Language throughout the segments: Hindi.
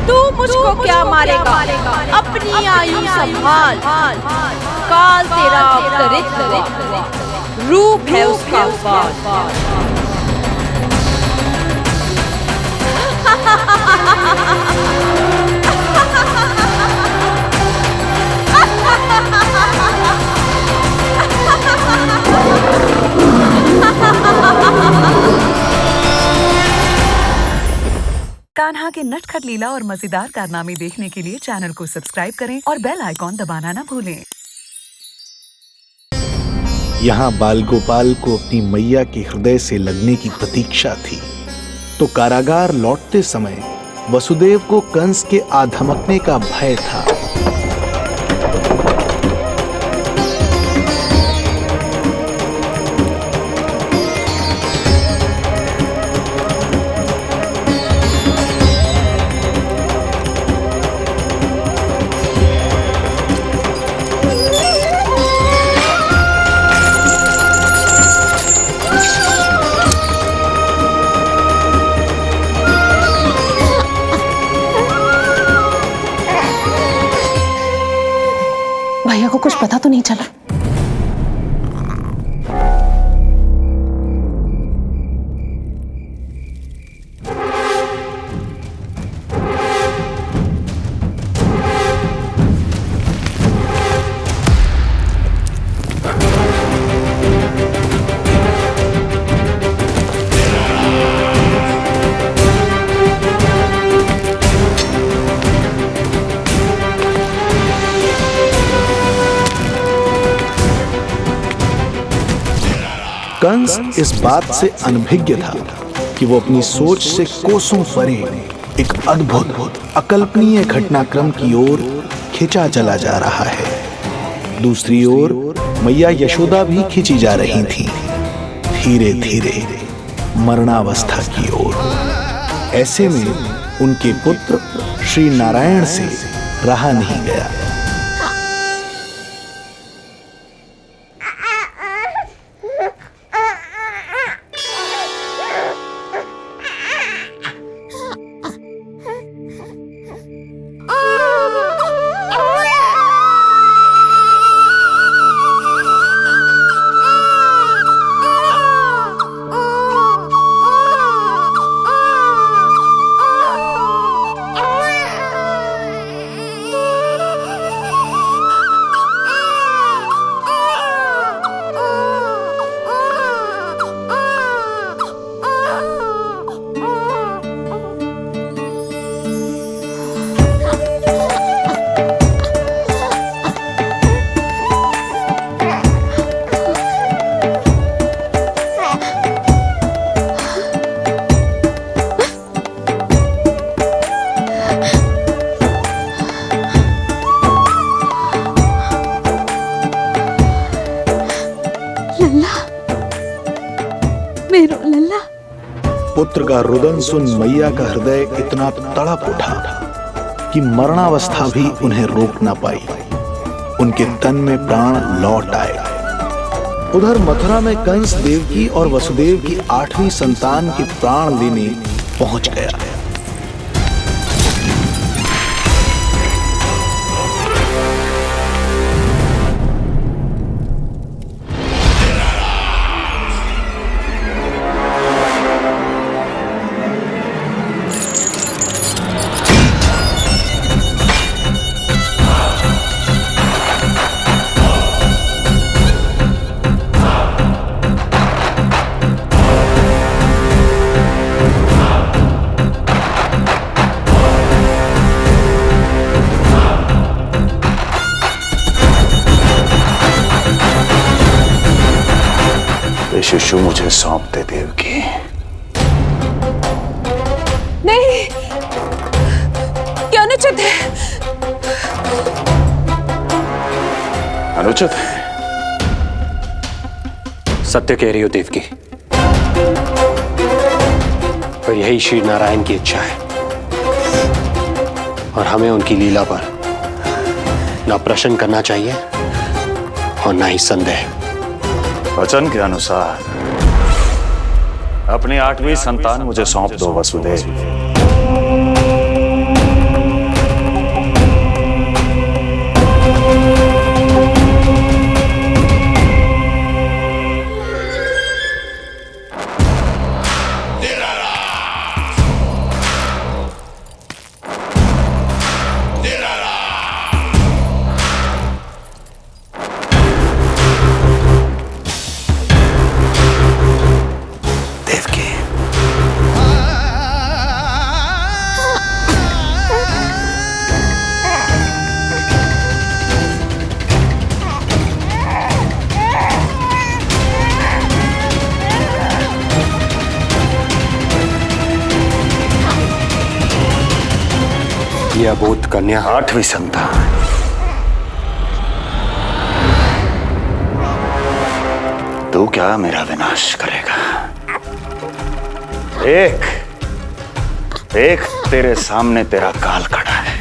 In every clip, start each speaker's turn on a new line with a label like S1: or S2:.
S1: तू मुझको क्या मारेगा, अपनी आयु संभाल। काल तेरा अवतरित रूप है उसका बाल।
S2: कान्हा के नटखट लीला और मजेदार कारनामे देखने के लिए चैनल को सब्सक्राइब करें और बेल आइकॉन दबाना न भूलें।
S3: यहाँ बाल गोपाल को अपनी मैया के हृदय से लगने की प्रतीक्षा थी, तो कारागार लौटते समय वसुदेव को कंस के आधमकने का भय था।
S4: भैया को कुछ पता तो नहीं चला?
S3: कंस इस बात से अनभिज्ञ था कि वो अपनी सोच से कोसों परे एक अद्भुत अकल्पनीय घटनाक्रम की ओर खिंचा चला जा रहा है। दूसरी ओर मैया यशोदा भी खिंची जा रही थी, धीरे धीरे मरणावस्था की ओर। ऐसे में उनके पुत्र श्री नारायण से रहा नहीं गया। पुत्र का रुदन सुन मैया का हृदय इतना तड़प उठा कि मरणावस्था भी उन्हें रोक ना पाई। उनके तन में प्राण लौट आए। उधर मथुरा में कंस देवकी और वसुदेव की 8वीं संतान के प्राण लेने पहुंच गया।
S5: शिशु मुझे सौंप दे देवकी।
S4: नहीं, क्या अनुचित है?
S5: अनुचित है?
S6: सत्य कह रही हो देवकी, पर यही श्री नारायण की इच्छा है और हमें उनकी लीला पर ना प्रश्न करना चाहिए और ना ही संदेह।
S5: वचन के अनुसार अपनी 8वीं संतान मुझे सौंप दो वसुदेव।
S6: ये अबोध कन्या
S5: 8वीं संतान। तू क्या मेरा विनाश करेगा? एक तेरे सामने तेरा काल खड़ा है।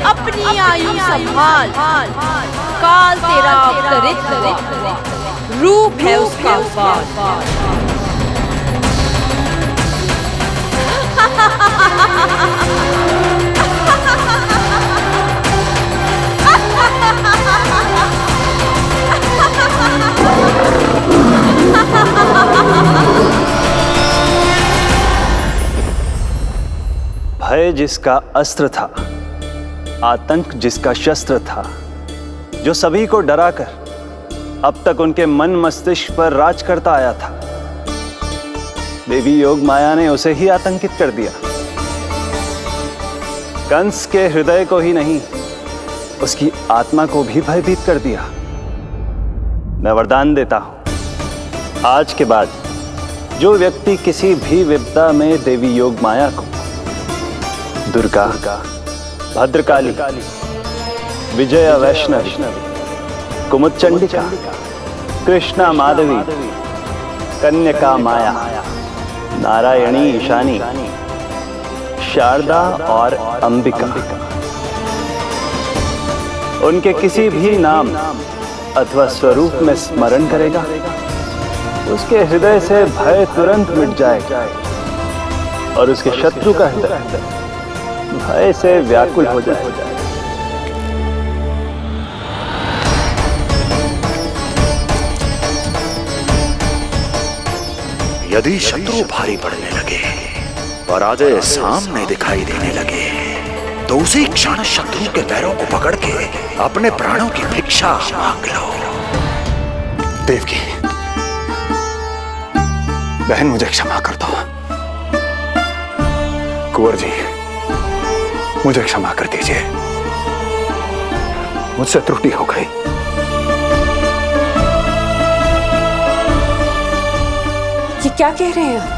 S1: अपनी आयु संभाल, काल तेरा अवतरित रूप है उसका बाल।
S5: भय जिसका अस्त्र था, आतंक जिसका शस्त्र था, जो सभी को डराकर अब तक उनके मन मस्तिष्क पर राज करता आया था, देवी योग माया ने उसे ही आतंकित कर दिया। कंस के हृदय को ही नहीं, उसकी आत्मा को भी भयभीत कर दिया। मैं वरदान देता हूं, आज के बाद जो व्यक्ति किसी भी विपदा में देवी योग माया को, दुर्गा, भद्रकाली, विजया वैष्णवी, कुमुदचंडिका, कृष्णा माधवी, कन्यका माया, नारायणी ईशानी, शारदा और अंबिका, उनके किसी भी नाम अथवा स्वरूप में स्मरण करेगा, उसके हृदय से भय तुरंत मिट जाएगा और उसके शत्रु का हृदय भय से व्याकुल हो जाएगा।
S7: यदि शत्रु भारी पड़ने लगे, पराजय सामने दिखाई देने लगे, तो उसी क्षण शत्रु के पैरों को पकड़ के अपने प्राणों की भिक्षा मांग लो।
S5: देवकी, बहन मुझे क्षमा कर दो। कुंवर जी, मुझे क्षमा कर दीजिए, मुझसे त्रुटि हो गई।
S4: ये क्या कह रहे हैं आप?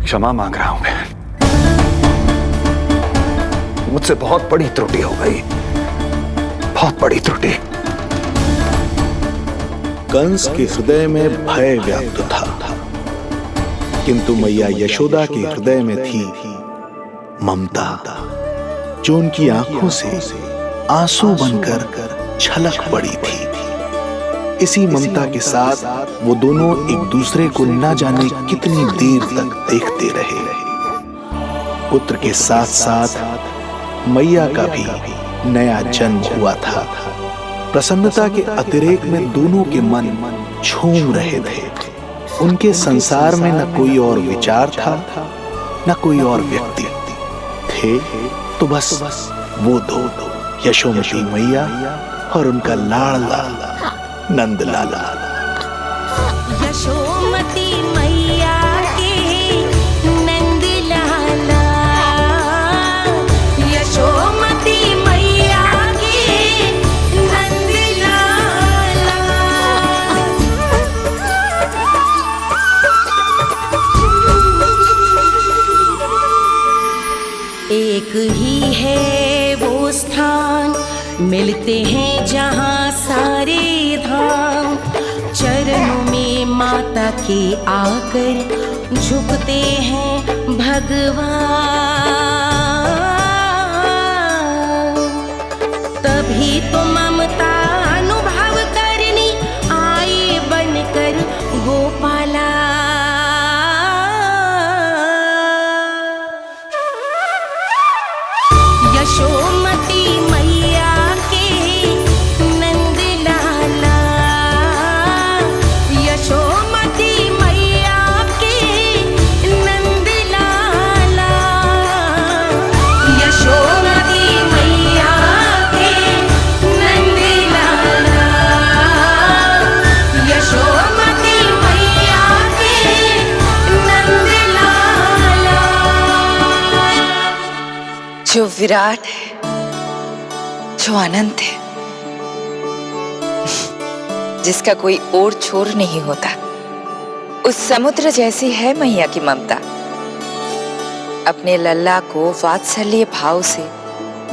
S5: क्षमा मांग रहा हूं बहन, मुझसे बहुत बड़ी त्रुटि हो गई, बहुत बड़ी त्रुटि।
S3: कंस के हृदय में भय व्याप्त था, किंतु मैया यशोदा के हृदय में थी ममता, जो उनकी आंखों से आंसू बनकर छलक पड़ी थी। इसी ममता के साथ वो दोनों एक दूसरे को न जाने कितनी देर तक देखते रहे। पुत्र के साथ साथ मैया का भी नया जन्म हुआ था। प्रसन्नता के अतिरेक में दोनों के मन झूम रहे थे। उनके संसार में न कोई और विचार था, न कोई और व्यक्ति थे, तो बस वो दो, यशोमती मैया और उनका लाडला नंद लाला।
S8: यशोमती मैया के नंद लाला। एक ही है वो स्थान, मिलते हैं जहाँ सारे धाम। चरणों में माता के आकर झुकते हैं भगवान। तभी तो ममता अनुभव करनी आए बनकर गोपाला। यशोमती मैया के नंद लाला, यशोमती मैया के नंद लाला, यशोमती मैया के नंद लाला, यशोमती मैया के नंद लाला।
S9: जो विराट है, जो अनंत है, जिसका कोई ओर छोर नहीं होता, उस समुद्र जैसी है मैया की ममता। अपने लल्ला को वात्सल्य भाव से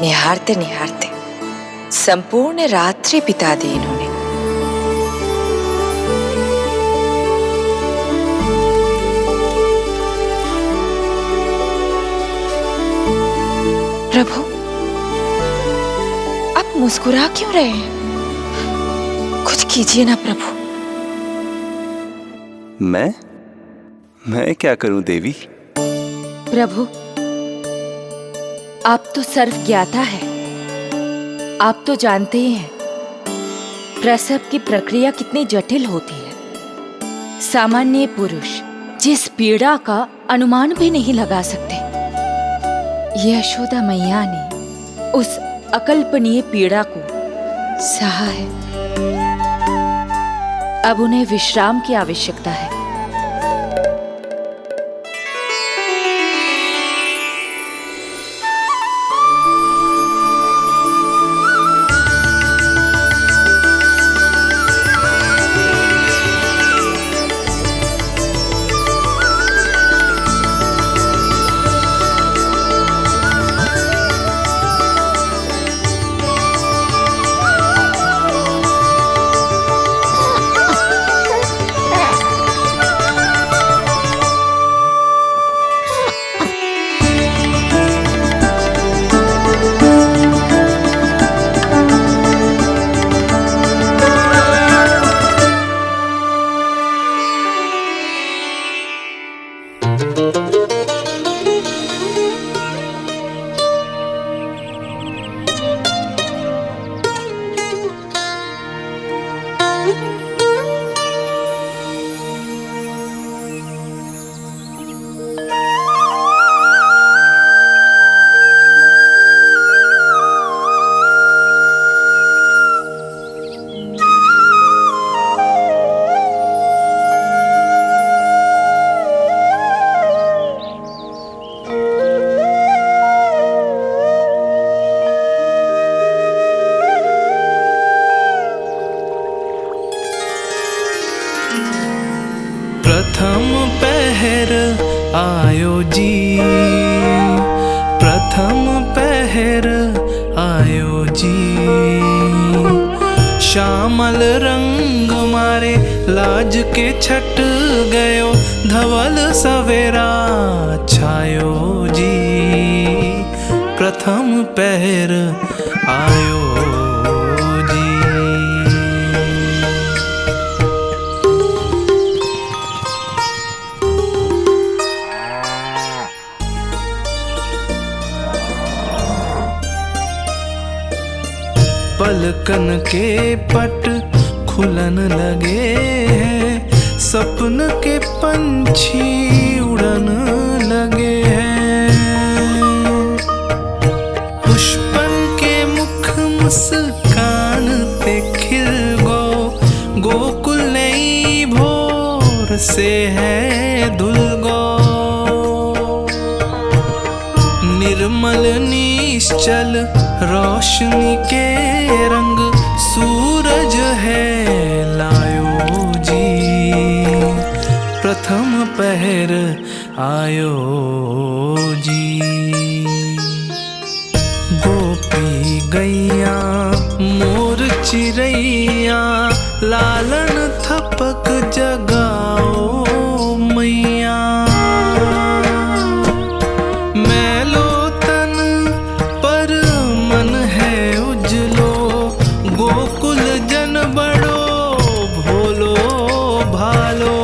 S9: निहारते निहारते संपूर्ण रात्रि बिता दी इन्होंने। प्रभु, आप मुस्कुरा क्यों रहे हैं? कुछ कीजिए ना प्रभु।
S5: मैं क्या करूं देवी?
S9: प्रभु, आप तो सर्वज्ञाता है। आप तो जानते ही हैं प्रसव की प्रक्रिया कितनी जटिल होती है। सामान्य पुरुष जिस पीड़ा का अनुमान भी नहीं लगा सकते, यशोदा मैया ने उस अकल्पनीय पीड़ा को सहा है। अब उन्हें विश्राम की आवश्यकता है।
S10: प्रथम पहर आयो जी, प्रथम पहर आयो जी। श्यामल रंग मारे लाज के छट गयो, धवल सवेरा छायो जी। प्रथम पहर आयो जी। पलकन के पट खुलन लगे हैं, सपन के पंछी उड़न लगे हैं। पुष्पन के मुख मुस्कान पे खिल गो, गोकुल नई भोर से है धुल गो। निर्मल निश्चल रोशनी के रंग सूरज है लायो जी। प्रथम पहर आयो जी। गैया मोर चिड़ैया लालन थपक जगाओ मैया। मैलो तन पर मन है उजलो गोकुल जन बड़ो भोलो भालो।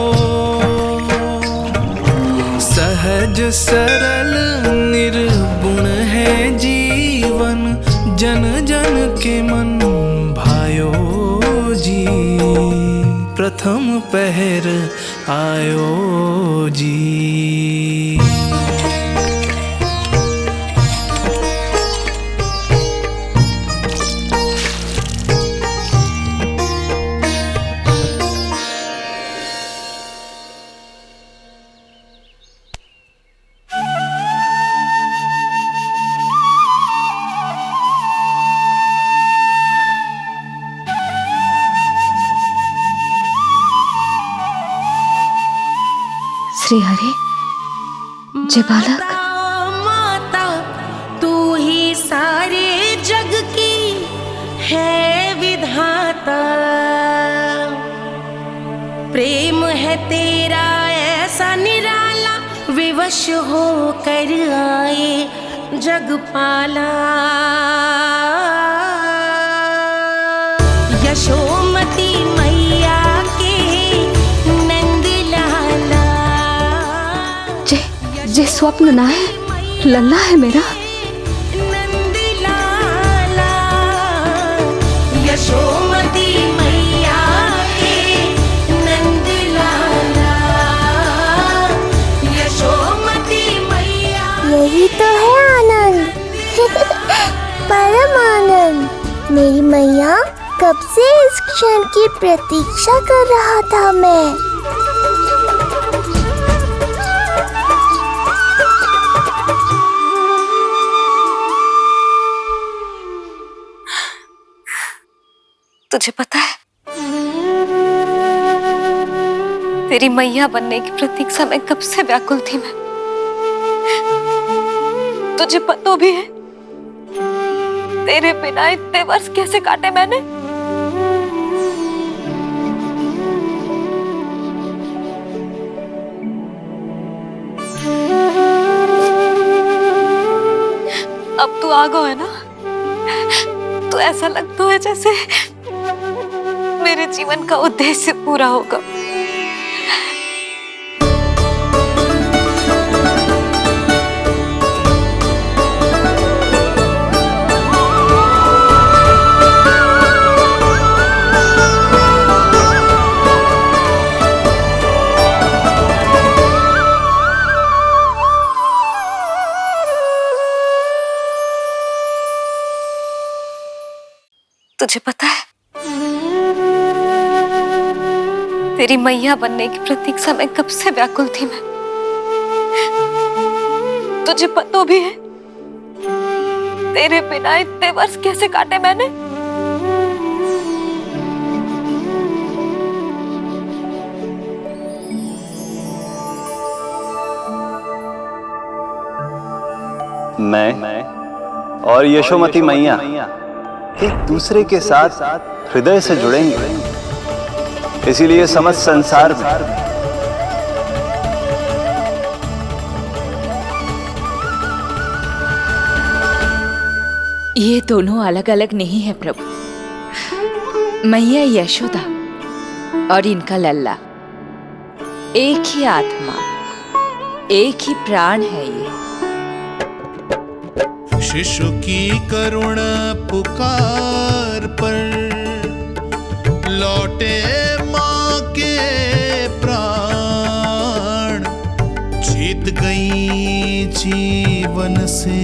S10: सहज सरल निर्गुण है जीवन जन जन के मन भायो जी। प्रथम पहर आयो जी।
S4: श्री हरि जय बालक।
S8: माता तू ही सारे जग की है विधाता। प्रेम है तेरा ऐसा निराला विवश हो कर आए जगपाला। यशोमती मैया के
S4: जे स्वप्न ना है लल्ला है मेरा।
S8: नंदलाला यशोमती मैया के नंदलाला। यशोमती मैया
S11: यही तो है आनंद परम आनंद। मेरी मैया कब से इस क्षण की प्रतीक्षा कर रहा था मैं।
S4: तुझे पता है तेरी मैया बनने की प्रतीक्षा में कब से व्याकुल थी मैं। तुझे पता भी है तेरे बिना इतने वर्ष कैसे काटे मैंने। अब तू आ गो है ना तो ऐसा लगता है जैसे मेरे जीवन का उद्देश्य पूरा होगा। तुझे पता है तेरी मैया बनने की प्रतीक्षा में कब से व्याकुल थी मैं। तुझे पता भी है तेरे बिना इतने वर्ष कैसे काटे मैंने।
S5: मैं और यशोमती मैया एक दूसरे के साथ हृदय से जुड़ेंगे। इसीलिए समस्त संसार में
S9: ये दोनों अलग अलग नहीं है प्रभु। मैया यशोदा और इनका लल्ला एक ही आत्मा एक ही प्राण है। ये
S10: शिशु की करुण पुकार पर लौटे माँ के प्राण। जीत गई जीवन से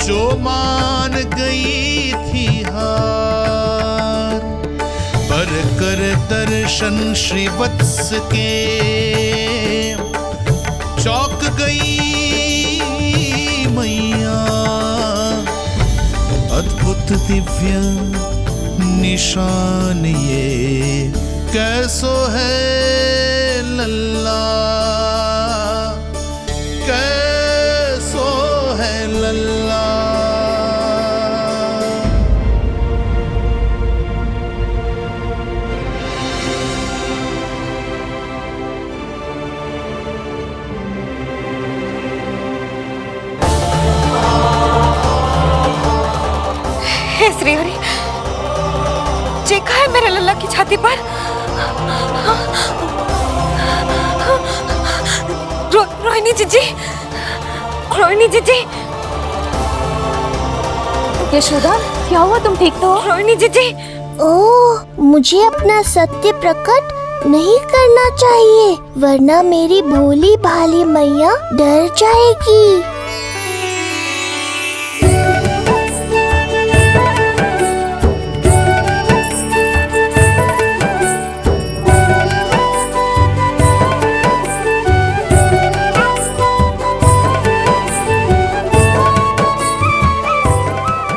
S10: जो मान गई थी हार। पर कर दर्शन श्री वत्स के चौक गई मैया। अद्भुत दिव्य निशान ये कैसो है लल्ला, कैसो है लल्ला।
S4: हे श्री हरि, देखा है मेरे लल्ला की छाती पर? रोहिणी जीजी, रोहिणी जीजी।
S1: यशोदा, क्या हुआ? तुम ठीक तो हो?
S4: रोहिणी जीजी।
S11: ओह, मुझे अपना सत्य प्रकट नहीं करना चाहिए, वरना मेरी भोली भाली मैया डर जाएगी।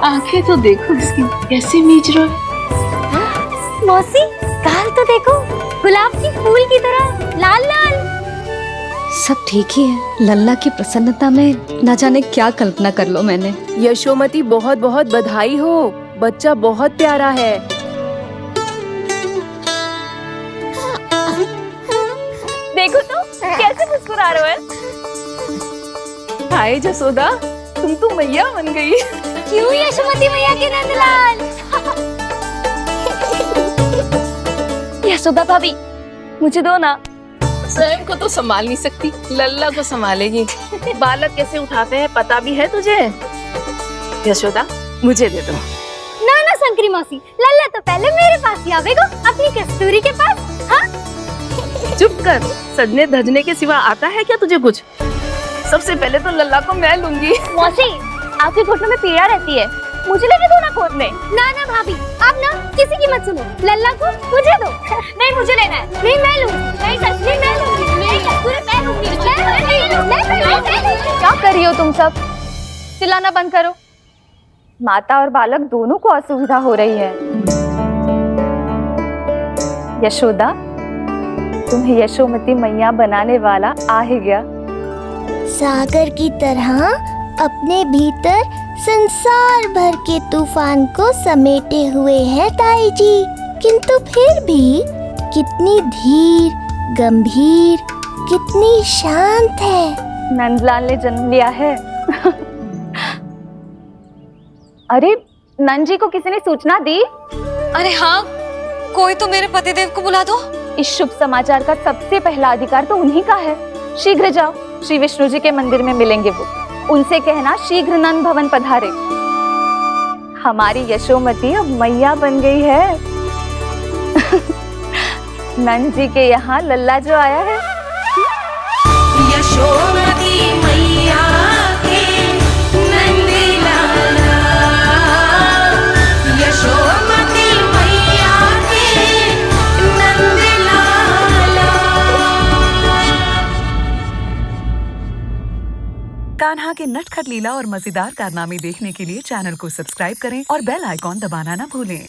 S1: आंखें तो देखो इसकी कैसे मीच रहा है।
S12: मौसी, गाल तो देखो, गुलाब की फूल की तरह लाल लाल।
S4: सब ठीक ही है। लल्ला की प्रसन्नता में न जाने क्या कल्पना कर लो मैंने।
S1: यशोमती, बहुत बहुत बधाई हो, बच्चा बहुत प्यारा है।
S12: देखो तो कैसे मुस्कुरा रहे हो।
S1: हाय जसोदा, तुम तो मैया बन गई।
S12: क्यों यशोमती मैया के नंदलाल?
S4: यशोदा भाभी, मुझे दो ना।
S1: स्वयं को तो संभाल नहीं सकती, लल्ला को संभालेगी। बालक कैसे उठाते हैं पता भी है तुझे? यशोदा, मुझे दे दो।
S12: ना ना शंकरी मौसी, लल्ला तो पहले मेरे पास ही आवेगा, अपनी कस्तूरी के पास। हाँ?
S1: चुप कर, सजने धजने के सिवा आता है क्या तुझे कुछ? सबसे पहले तो लल्ला को मैं लूंगी।
S12: मौसी, आपके घुटनों में पीड़ा रहती है, मुझे लेके दो ना कोट में। ना ना भाभी, आप ना किसी की मत सुनो, लल्ला को मुझे दो। नहीं, मुझे लेना है। नहीं, मैं लूंगी। नहीं सच, मैं लूंगी। नहीं कस्तूरी, मैं लूंगी।
S4: क्या कर रही हो तुम सब? चिल्लाना बंद करो। माता और बालक दोनों को असुविधा हो रही है। यशोदा, तुम्हें यशोमती मैया बनाने वाला आ ही गया।
S11: सागर की तरह अपने भीतर संसार भर के तूफान को समेटे हुए है ताई जी, किंतु फिर भी कितनी धीर, गंभीर, कितनी शांत है।
S4: नंदलाल ने जन्म लिया है। अरे, नंद जी को किसी ने सूचना दी? अरे हाँ, कोई तो मेरे पतिदेव को बुला दो। इस शुभ समाचार का सबसे पहला अधिकार तो उन्हीं का है। शीघ्र जाओ, श्री विष्णु जी के मंदिर में मिलेंगे वो। उनसे कहना शीघ्र नंद भवन पधारे। हमारी यशोमती अब मैया बन गई है। नंद जी के यहाँ लल्ला जो आया है।
S8: यशोमती मैया के नंदलाला, यशोमती मैया के नंदलाला।
S2: कान्हा के नटखट लीला और मजेदार कारनामे देखने के लिए चैनल को सब्सक्राइब करें और बेल आइकॉन दबाना न भूलें।